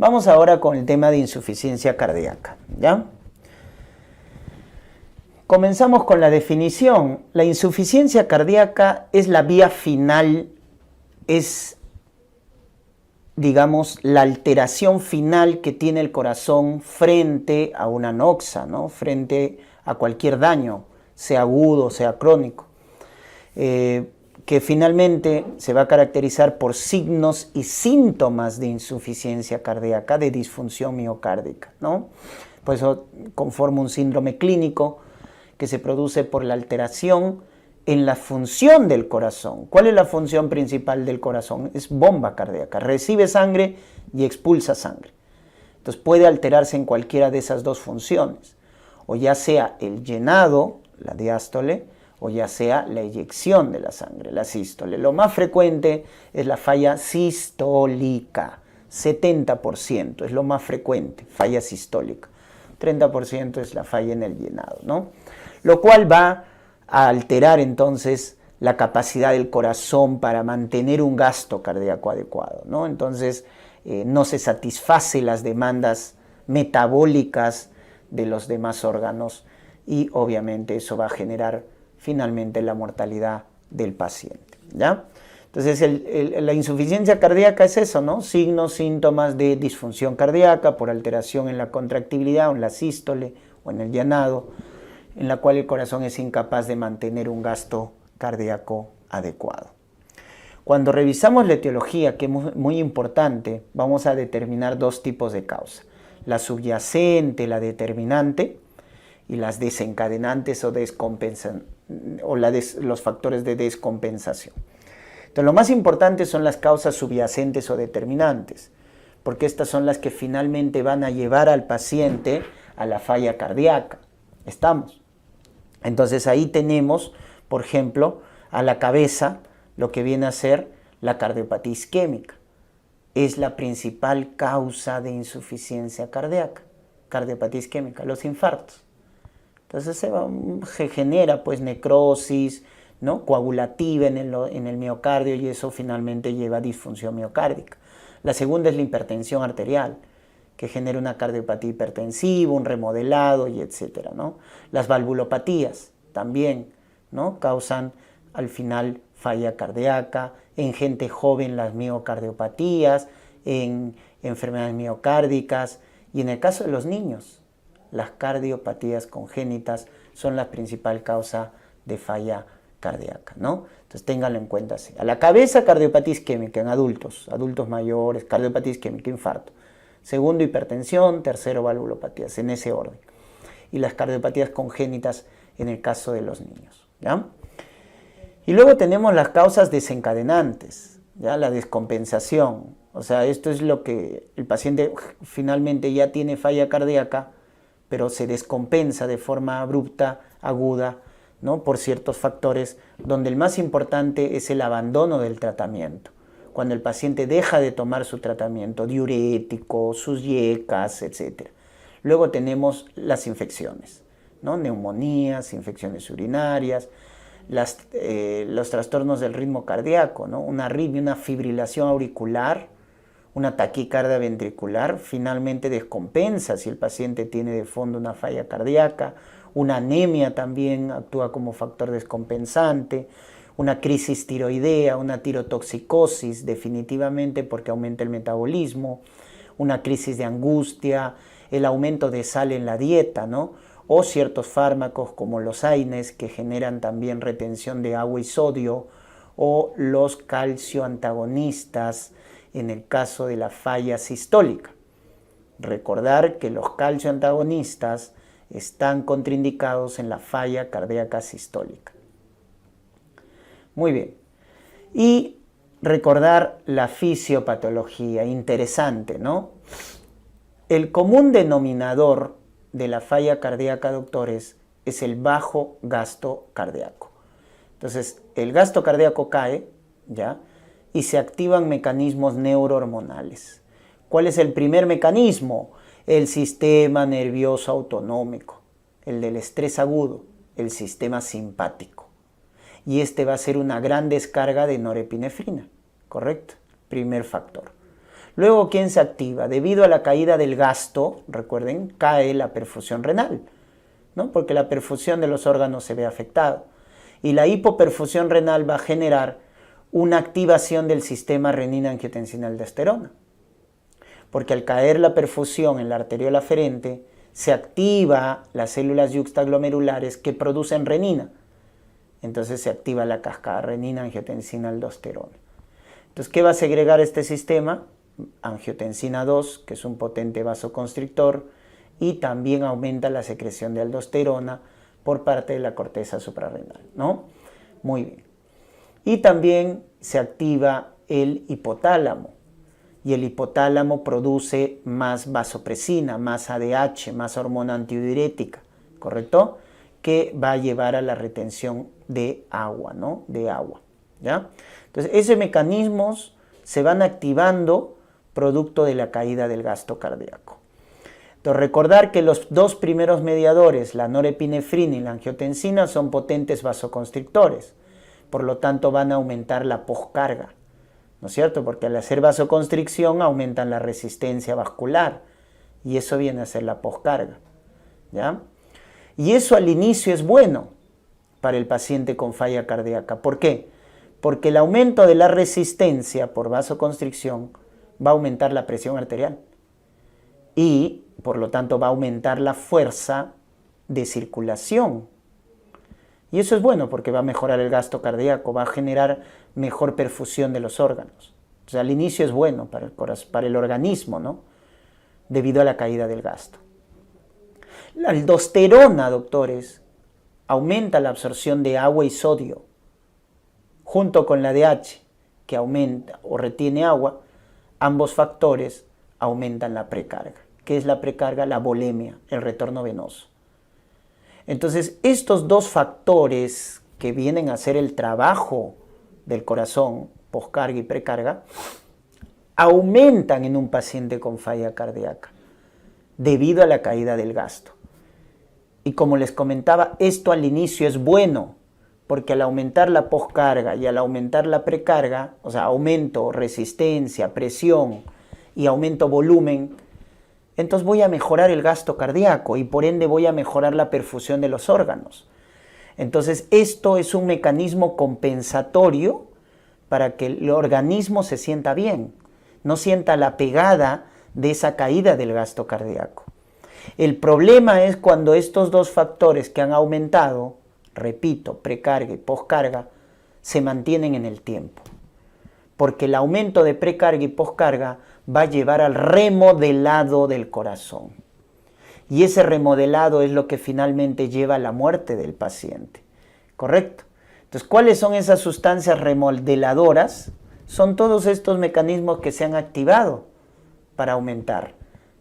Vamos ahora con el tema de insuficiencia cardíaca, ¿ya? Comenzamos con la definición. La insuficiencia cardíaca es la vía final, es, digamos, la alteración final que tiene el corazón frente a una anoxia, ¿no? Frente a cualquier daño, sea agudo, sea crónico, que finalmente se va a caracterizar por signos y síntomas de insuficiencia cardíaca, de disfunción miocárdica, ¿no? Por eso conforma un síndrome clínico que se produce por la alteración en la función del corazón. ¿Cuál es la función principal del corazón? Es bomba cardíaca, recibe sangre y expulsa sangre. Entonces puede alterarse en cualquiera de esas dos funciones, o ya sea el llenado, la diástole, o ya sea la eyección de la sangre, la sístole. Lo más frecuente es la falla sistólica, 70% es lo más frecuente, falla sistólica. 30% es la falla en el llenado, ¿no? Lo cual va a alterar entonces la capacidad del corazón para mantener un gasto cardíaco adecuado, ¿no? Entonces no se satisface las demandas metabólicas de los demás órganos y obviamente eso va a generar finalmente la mortalidad del paciente, ¿ya? Entonces la insuficiencia cardíaca es eso, ¿no? Signos, síntomas de disfunción cardíaca por alteración en la contractibilidad o en la sístole o en el llenado, en la cual el corazón es incapaz de mantener un gasto cardíaco adecuado. Cuando revisamos la etiología, que es muy importante, vamos a determinar dos tipos de causa: la subyacente, la determinante, y las desencadenantes o los factores de descompensación. Entonces, lo más importante son las causas subyacentes o determinantes, porque estas son las que finalmente van a llevar al paciente a la falla cardíaca. ¿Estamos? Entonces ahí tenemos, por ejemplo, a la cabeza lo que viene a ser la cardiopatía isquémica. Es la principal causa de insuficiencia cardíaca, cardiopatía isquémica, los infartos. Entonces se genera pues necrosis, ¿no?, coagulativa en el miocardio, y eso finalmente lleva a disfunción miocárdica. La segunda es la hipertensión arterial, que genera una cardiopatía hipertensiva, un remodelado y etcétera, ¿no? Las valvulopatías también, ¿no?, causan al final falla cardíaca, en gente joven las miocardiopatías, en enfermedades miocárdicas, y en el caso de los niños, las cardiopatías congénitas son la principal causa de falla cardíaca, ¿no? Entonces ténganlo en cuenta así. A la cabeza, cardiopatía isquémica en adultos mayores, cardiopatía isquémica, infarto. Segundo, hipertensión. Tercero, valvulopatías, en ese orden. Y las cardiopatías congénitas en el caso de los niños, ¿ya? Y luego tenemos las causas desencadenantes, ¿ya? La descompensación. O sea, esto es lo que el paciente finalmente ya tiene falla cardíaca, pero se descompensa de forma abrupta, aguda, ¿no?, por ciertos factores, donde el más importante es el abandono del tratamiento. Cuando el paciente deja de tomar su tratamiento diurético, sus IECAS, etc. Luego tenemos las infecciones, ¿no?, neumonías, infecciones urinarias, los trastornos del ritmo cardíaco, ¿no?, una arritmia, una fibrilación auricular, una taquicardia ventricular, finalmente descompensa si el paciente tiene de fondo una falla cardíaca. Una anemia también actúa como factor descompensante, una crisis tiroidea, una tirotoxicosis definitivamente porque aumenta el metabolismo, una crisis de angustia, el aumento de sal en la dieta, ¿no?, o ciertos fármacos como los AINES que generan también retención de agua y sodio, o los calcioantagonistas en el caso de la falla sistólica. Recordar que los calcioantagonistas están contraindicados en la falla cardíaca sistólica. Muy bien. Y recordar la fisiopatología, interesante, ¿no? El común denominador de la falla cardíaca, doctores, es el bajo gasto cardíaco. Entonces, el gasto cardíaco cae, ¿ya?, y se activan mecanismos neurohormonales. ¿Cuál es el primer mecanismo? El sistema nervioso autonómico, el del estrés agudo, el sistema simpático. Y este va a ser una gran descarga de norepinefrina, ¿correcto? Primer factor. Luego, ¿quién se activa? Debido a la caída del gasto, recuerden, cae la perfusión renal, ¿no? Porque la perfusión de los órganos se ve afectada. Y la hipoperfusión renal va a generar una activación del sistema renina-angiotensina-aldosterona. Porque al caer la perfusión en la arteriola aferente, se activa las células yuxtaglomerulares que producen renina. Entonces se activa la cascada renina-angiotensina-aldosterona. Entonces, ¿qué va a segregar este sistema? Angiotensina 2, que es un potente vasoconstrictor, y también aumenta la secreción de aldosterona por parte de la corteza suprarrenal, ¿no? Muy bien. Y también se activa el hipotálamo, y el hipotálamo produce más vasopresina, más ADH, más hormona antidiurética, ¿correcto? Que va a llevar a la retención de agua, ¿no? De agua, ¿ya? Entonces, esos mecanismos se van activando producto de la caída del gasto cardíaco. Entonces, recordar que los dos primeros mediadores, la norepinefrina y la angiotensina, son potentes vasoconstrictores. Por lo tanto, van a aumentar la poscarga, ¿no es cierto? Porque al hacer vasoconstricción aumentan la resistencia vascular y eso viene a ser la poscarga, ¿ya? Y eso al inicio es bueno para el paciente con falla cardíaca. ¿Por qué? Porque el aumento de la resistencia por vasoconstricción va a aumentar la presión arterial y, por lo tanto, va a aumentar la fuerza de circulación. Y eso es bueno porque va a mejorar el gasto cardíaco, va a generar mejor perfusión de los órganos. O sea, al inicio es bueno para el organismo, ¿no? Debido a la caída del gasto. La aldosterona, doctores, aumenta la absorción de agua y sodio, junto con la ADH, que aumenta o retiene agua. Ambos factores aumentan la precarga. ¿Qué es la precarga? La volemia, el retorno venoso. Entonces, estos dos factores que vienen a hacer el trabajo del corazón, poscarga y precarga, aumentan en un paciente con falla cardíaca debido a la caída del gasto. Y como les comentaba, esto al inicio es bueno, porque al aumentar la poscarga y al aumentar la precarga, o sea, aumento resistencia, presión y aumento volumen, entonces voy a mejorar el gasto cardíaco y por ende voy a mejorar la perfusión de los órganos. Entonces esto es un mecanismo compensatorio para que el organismo se sienta bien, no sienta la pegada de esa caída del gasto cardíaco. El problema es cuando estos dos factores que han aumentado, repito, precarga y poscarga, se mantienen en el tiempo. Porque el aumento de precarga y poscarga va a llevar al remodelado del corazón. Y ese remodelado es lo que finalmente lleva a la muerte del paciente. ¿Correcto? Entonces, ¿cuáles son esas sustancias remodeladoras? Son todos estos mecanismos que se han activado para aumentar,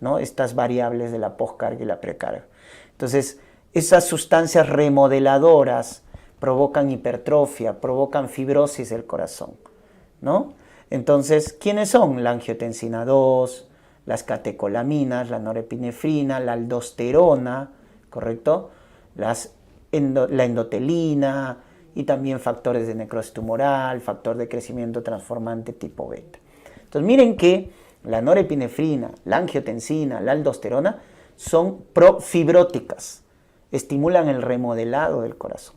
¿no?, estas variables de la poscarga y la precarga. Entonces, esas sustancias remodeladoras provocan hipertrofia, provocan fibrosis del corazón, ¿no? Entonces, ¿quiénes son? La angiotensina 2, las catecolaminas, la norepinefrina, la aldosterona, ¿correcto? La endotelina y también factores de necrosis tumoral, factor de crecimiento transformante tipo beta. Entonces, miren que la norepinefrina, la angiotensina, la aldosterona son profibróticas, estimulan el remodelado del corazón.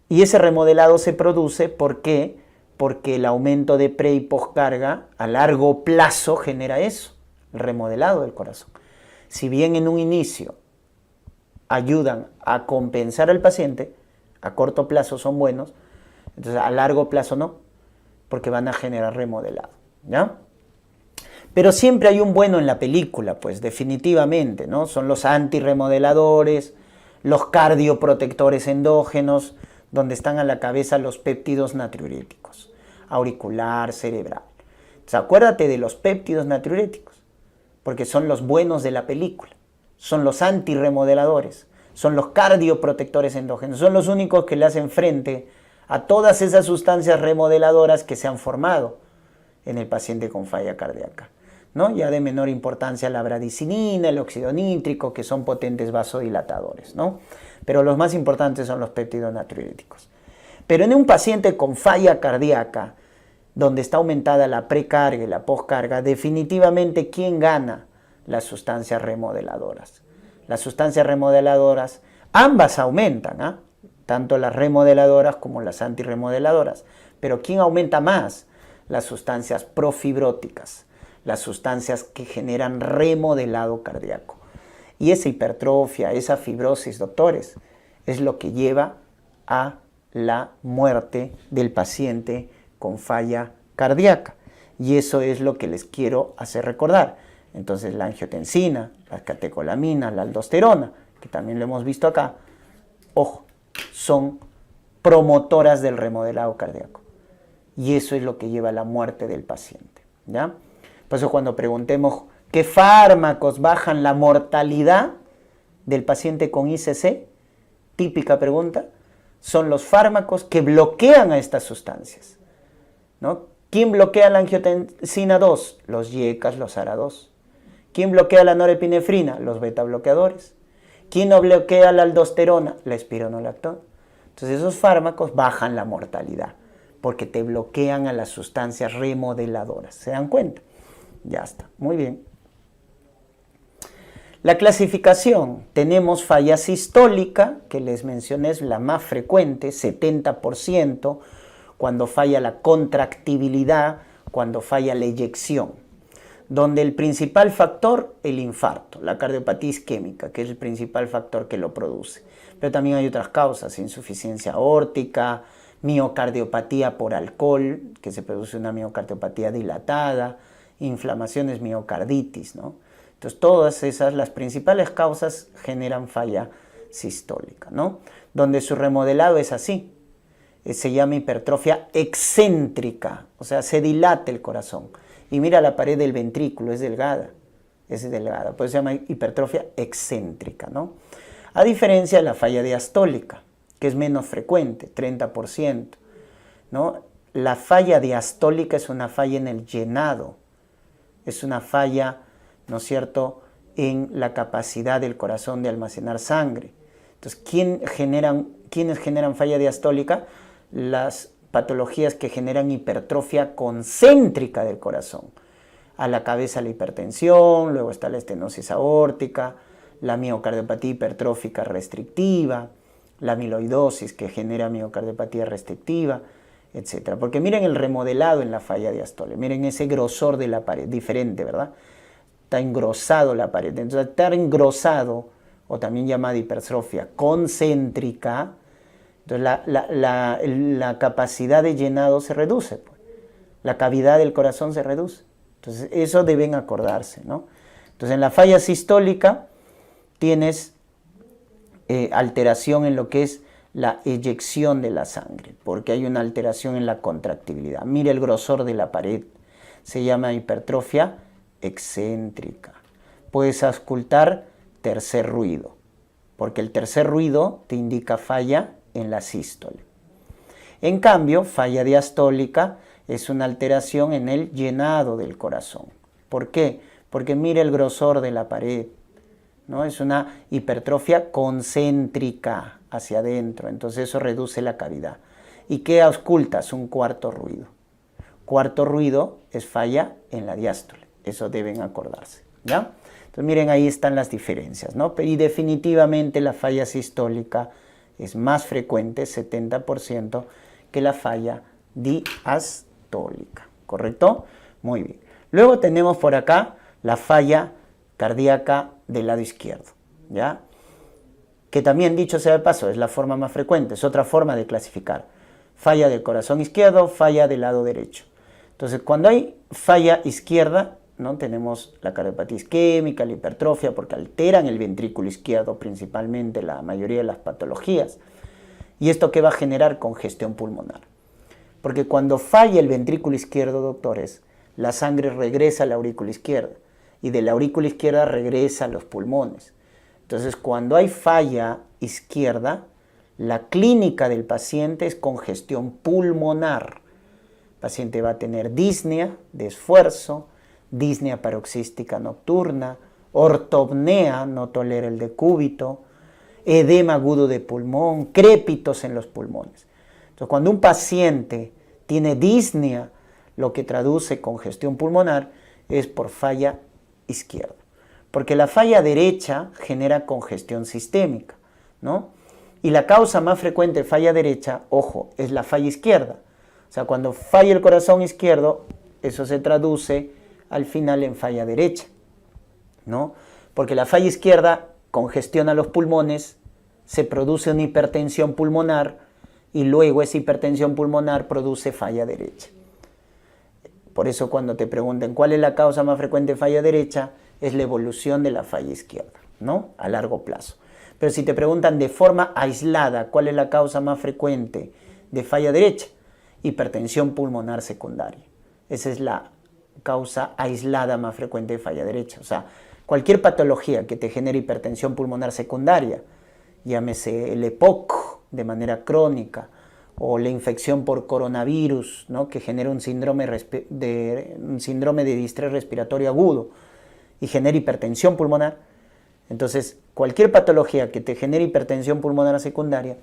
Y ese remodelado se produce porque el aumento de pre y poscarga a largo plazo genera eso, el remodelado del corazón. Si bien en un inicio ayudan a compensar al paciente, a corto plazo son buenos, entonces a largo plazo no, porque van a generar remodelado, ¿ya? Pero siempre hay un bueno en la película, pues definitivamente, ¿no? Son los antirremodeladores, los cardioprotectores endógenos, donde están a la cabeza los péptidos natriuréticos, auricular, cerebral. Entonces, acuérdate de los péptidos natriuréticos, porque son los buenos de la película, son los antirremodeladores, son los cardioprotectores endógenos, son los únicos que le hacen frente a todas esas sustancias remodeladoras que se han formado en el paciente con falla cardíaca, ¿no? Ya de menor importancia la bradicinina, el óxido nítrico, que son potentes vasodilatadores, ¿no? Pero los más importantes son los péptidos natriuréticos. Pero en un paciente con falla cardíaca, donde está aumentada la precarga y la poscarga, definitivamente, ¿quién gana? Las sustancias remodeladoras. Las sustancias remodeladoras, ambas aumentan, ¿ah? Tanto las remodeladoras como las antirremodeladoras. Pero ¿quién aumenta más? Las sustancias profibróticas, las sustancias que generan remodelado cardíaco. Y esa hipertrofia, esa fibrosis, doctores, es lo que lleva a la muerte del paciente con falla cardíaca. Y eso es lo que les quiero hacer recordar. Entonces la angiotensina, la catecolamina, la aldosterona, que también lo hemos visto acá, ojo, son promotoras del remodelado cardíaco. Y eso es lo que lleva a la muerte del paciente, ¿ya? Por eso cuando preguntemos qué fármacos bajan la mortalidad del paciente con ICC, típica pregunta, son los fármacos que bloquean a estas sustancias, ¿no? ¿Quién bloquea la angiotensina 2? Los YECAs, los ARA2. ¿Quién bloquea la norepinefrina? Los beta bloqueadores. ¿Quién no bloquea la aldosterona? La espironolactona. Entonces esos fármacos bajan la mortalidad porque te bloquean a las sustancias remodeladoras. ¿Se dan cuenta? Ya está. Muy bien. La clasificación. Tenemos falla sistólica, que les mencioné es la más frecuente, 70%, cuando falla la contractibilidad, cuando falla la eyección. Donde el principal factor, el infarto, la cardiopatía isquémica, que es el principal factor que lo produce. Pero también hay otras causas, insuficiencia aórtica, miocardiopatía por alcohol, que se produce una miocardiopatía dilatada, inflamaciones, miocarditis, ¿no? Entonces todas esas, las principales causas generan falla sistólica, ¿no? Donde su remodelado es así, se llama hipertrofia excéntrica, o sea, se dilata el corazón. Y mira la pared del ventrículo, es delgada, por eso se llama hipertrofia excéntrica, ¿no? A diferencia de la falla diastólica, que es menos frecuente, 30%, ¿no? La falla diastólica es una falla en el llenado, es una falla, ¿no es cierto?, en la capacidad del corazón de almacenar sangre. Entonces, ¿quiénes generan falla diastólica? Las patologías que generan hipertrofia concéntrica del corazón. A la cabeza la hipertensión, luego está la estenosis aórtica, la miocardiopatía hipertrófica restrictiva, la amiloidosis que genera miocardiopatía restrictiva, etc. Porque miren el remodelado en la falla diastólica, miren ese grosor de la pared, diferente, ¿verdad? Está engrosado la pared. Entonces, estar engrosado, o también llamada hipertrofia concéntrica, entonces la capacidad de llenado se reduce, pues. La cavidad del corazón se reduce. Entonces, eso deben acordarse, ¿no? Entonces, en la falla sistólica tienes alteración en lo que es la eyección de la sangre, porque hay una alteración en la contractibilidad. Mira el grosor de la pared, se llama hipertrofia excéntrica. Puedes auscultar tercer ruido, porque el tercer ruido te indica falla en la sístole. En cambio, falla diastólica es una alteración en el llenado del corazón. ¿Por qué? Porque mira el grosor de la pared, ¿no? Es una hipertrofia concéntrica hacia adentro, entonces eso reduce la cavidad. ¿Y qué auscultas? Un cuarto ruido. Cuarto ruido es falla en la diástole, eso deben acordarse, ¿ya? Entonces miren, ahí están las diferencias, ¿no? Y definitivamente la falla sistólica es más frecuente, 70%, que la falla diastólica, ¿correcto? Muy bien. Luego tenemos por acá la falla cardíaca del lado izquierdo, ¿ya? Que también, dicho sea de paso, es la forma más frecuente, es otra forma de clasificar. Falla del corazón izquierdo, falla del lado derecho. Entonces, cuando hay falla izquierda, ¿no? Tenemos la cardiopatía isquémica, la hipertrofia, porque alteran el ventrículo izquierdo principalmente la mayoría de las patologías. ¿Y esto qué va a generar? Congestión pulmonar. Porque cuando falla el ventrículo izquierdo, doctores, la sangre regresa a la aurícula izquierda y de la aurícula izquierda regresa a los pulmones. Entonces, cuando hay falla izquierda, la clínica del paciente es congestión pulmonar. El paciente va a tener disnea de esfuerzo, disnea paroxística nocturna, ortopnea, no tolera el decúbito, edema agudo de pulmón, crépitos en los pulmones. Entonces, cuando un paciente tiene disnea, lo que traduce congestión pulmonar es por falla izquierda. Porque la falla derecha genera congestión sistémica, ¿no? Y la causa más frecuente de falla derecha, ojo, es la falla izquierda. O sea, cuando falla el corazón izquierdo, eso se traduce al final en falla derecha, ¿no? Porque la falla izquierda congestiona los pulmones, se produce una hipertensión pulmonar y luego esa hipertensión pulmonar produce falla derecha. Por eso cuando te pregunten cuál es la causa más frecuente de falla derecha, es la evolución de la falla izquierda, ¿no? A largo plazo. Pero si te preguntan de forma aislada cuál es la causa más frecuente de falla derecha, hipertensión pulmonar secundaria. Esa es la causa aislada más frecuente de falla derecha. O sea, cualquier patología que te genere hipertensión pulmonar secundaria, llámese el EPOC de manera crónica, o la infección por coronavirus, ¿no? Que genera un síndrome de distrés respiratorio agudo y genera hipertensión pulmonar. Entonces, cualquier patología que te genere hipertensión pulmonar secundaria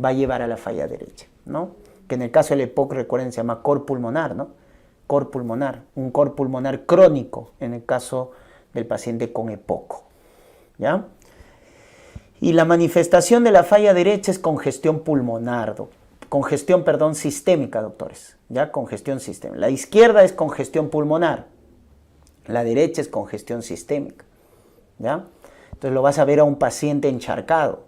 va a llevar a la falla derecha, ¿no? Que en el caso del EPOC, recuerden, se llama cor pulmonar, ¿no? Cor pulmonar, un cor pulmonar crónico en el caso del paciente con EPOC, ¿ya? Y la manifestación de la falla derecha es congestión pulmonar, sistémica, doctores, ¿ya? Congestión sistémica. La izquierda es congestión pulmonar, la derecha es congestión sistémica, ¿ya? Entonces lo vas a ver a un paciente encharcado,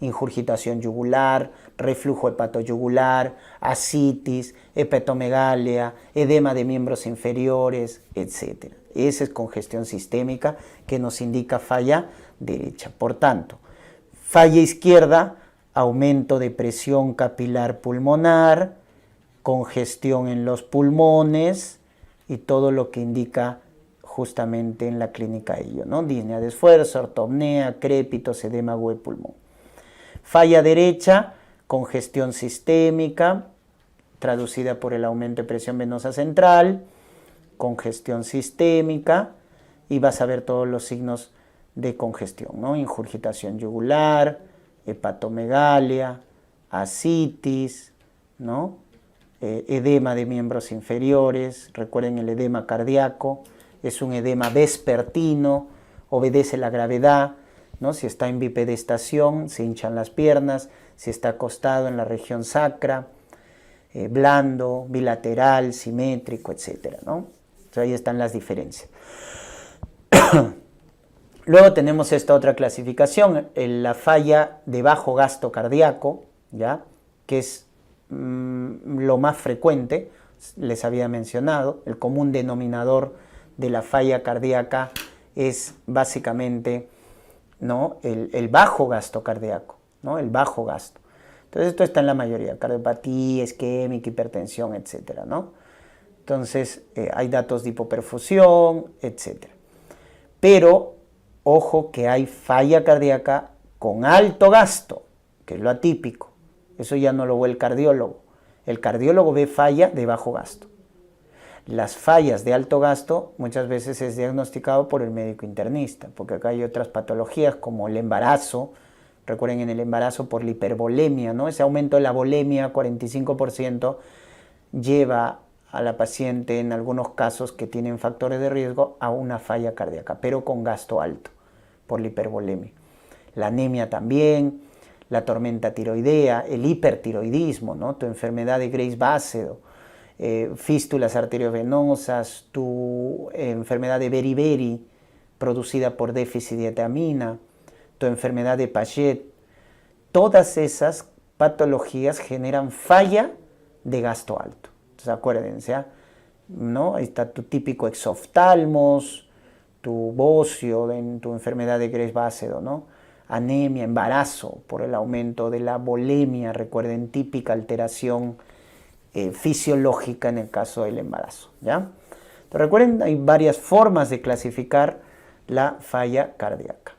ingurgitación yugular, reflujo hepatoyugular, ascitis, hepatomegalia, edema de miembros inferiores, etc. Esa es congestión sistémica que nos indica falla derecha. Por tanto, falla izquierda, aumento de presión capilar pulmonar, congestión en los pulmones y todo lo que indica justamente en la clínica ello, ¿no? Disnea de esfuerzo, ortopnea, crépitos, edema de pulmón. Falla derecha, congestión sistémica, traducida por el aumento de presión venosa central, congestión sistémica, y vas a ver todos los signos de congestión, ¿no? Ingurgitación yugular, hepatomegalia, ascitis, ¿no? Edema de miembros inferiores, recuerden el edema cardíaco, es un edema vespertino, obedece la gravedad, ¿no? Si está en bipedestación, se hinchan las piernas, si está acostado en la región sacra, blando, bilateral, simétrico, etc., ¿no? Entonces ahí están las diferencias. Luego tenemos esta otra clasificación, la falla de bajo gasto cardíaco, ¿ya? Que es lo más frecuente, les había mencionado, el común denominador de la falla cardíaca es básicamente, ¿no? el bajo gasto cardíaco, ¿no? El bajo gasto. Entonces esto está en la mayoría, cardiopatía, isquémica, hipertensión, etcétera, ¿no? Entonces hay datos de hipoperfusión, etcétera. Pero ojo que hay falla cardíaca con alto gasto, que es lo atípico. Eso ya no lo ve el cardiólogo. El cardiólogo ve falla de bajo gasto. Las fallas de alto gasto muchas veces es diagnosticado por el médico internista, porque acá hay otras patologías como el embarazo. Recuerden, en el embarazo por la hipervolemia, ¿no? Ese aumento de la volemia, 45%, lleva a la paciente en algunos casos que tienen factores de riesgo a una falla cardíaca, pero con gasto alto por la hipervolemia. La anemia también, la tormenta tiroidea, el hipertiroidismo, ¿no? Tu enfermedad de Graves-Basedow, fístulas arteriovenosas, tu enfermedad de beriberi producida por déficit de etamina, tu enfermedad de Paget. Todas esas patologías generan falla de gasto alto. Entonces acuérdense, ¿no? Ahí está tu típico exoftalmos, tu bocio en tu enfermedad de Graves-Basedow, ¿no? Anemia, embarazo por el aumento de la volemia, recuerden, típica alteración fisiológica en el caso del embarazo, ¿ya? Entonces, recuerden, hay varias formas de clasificar la falla cardíaca.